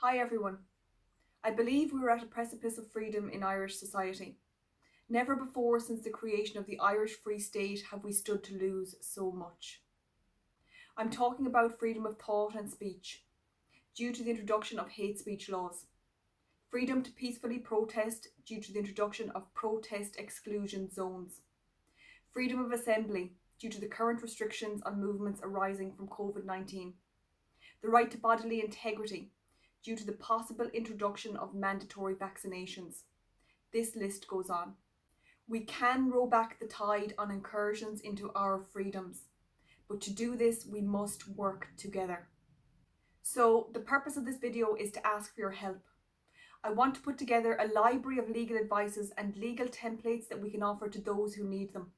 Hi everyone. I believe we are at a precipice of freedom in Irish society. Never before since the creation of the Irish Free State have we stood to lose so much. I'm talking about freedom of thought and speech, due to the introduction of hate speech laws. Freedom to peacefully protest due to the introduction of protest exclusion zones. Freedom of assembly due to the current restrictions on movements arising from COVID-19. The right to bodily integrity due to the possible introduction of mandatory vaccinations. This list goes on. We can row back the tide on incursions into our freedoms, but to do this we must work together. So the purpose of this video is to ask for your help. I want to put together a library of legal advices and legal templates that we can offer to those who need them.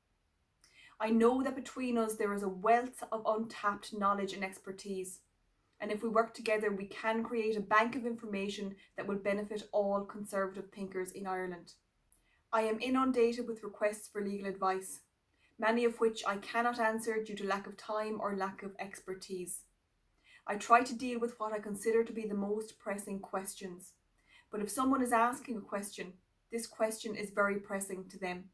I know that between us there is a wealth of untapped knowledge and expertise. And if we work together, we can create a bank of information that will benefit all conservative thinkers in Ireland. I am inundated with requests for legal advice, many of which I cannot answer due to lack of time or lack of expertise. I try to deal with what I consider to be the most pressing questions. But if someone is asking a question, this question is very pressing to them.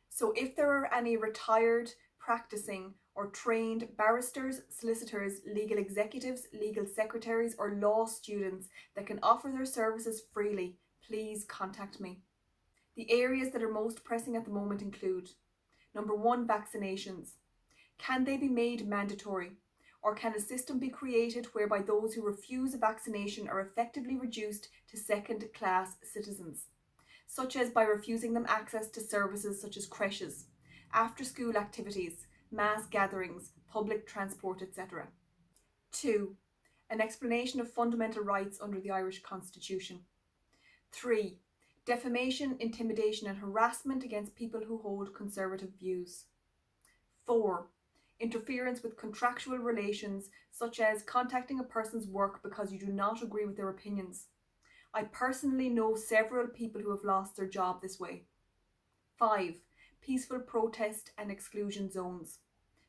So if there are any retired, practicing or trained barristers, solicitors, legal executives, legal secretaries or law students that can offer their services freely, please contact me. The areas that are most pressing at the moment include: number 1, vaccinations. Can they be made mandatory? Or can a system be created whereby those who refuse a vaccination are effectively reduced to second-class citizens, such as by refusing them access to services such as creches, after-school activities, mass gatherings, public transport, etc. 2. An explanation of fundamental rights under the Irish Constitution. 3. Defamation, intimidation and harassment against people who hold conservative views. 4. Interference with contractual relations, such as contacting a person's work because you do not agree with their opinions. I personally know several people who have lost their job this way. 5. Peaceful protest and exclusion zones.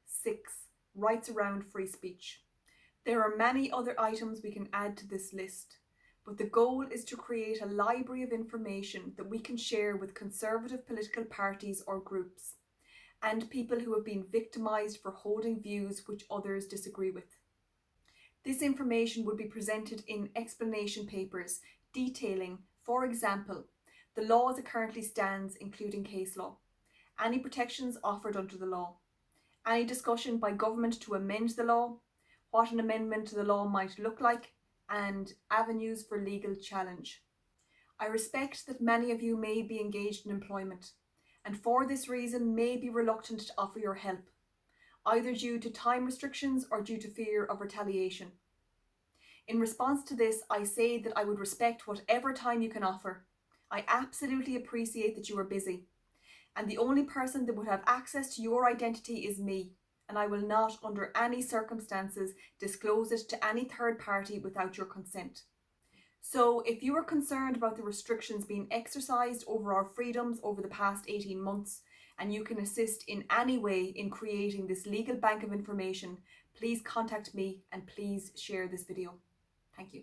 6. Rights around free speech. There are many other items we can add to this list, but the goal is to create a library of information that we can share with conservative political parties or groups, and people who have been victimised for holding views which others disagree with. This information would be presented in explanation papers detailing, for example, the law as it currently stands, including case law, any protections offered under the law, any discussion by government to amend the law, what an amendment to the law might look like, and avenues for legal challenge. I respect that many of you may be engaged in employment, and for this reason may be reluctant to offer your help, either due to time restrictions or due to fear of retaliation. In response to this, I say that I would respect whatever time you can offer. I absolutely appreciate that you are busy, and the only person that would have access to your identity is me, and I will not, under any circumstances, disclose it to any third party without your consent. So if you are concerned about the restrictions being exercised over our freedoms over the past 18 months, and you can assist in any way in creating this legal bank of information, please contact me and please share this video. Thank you.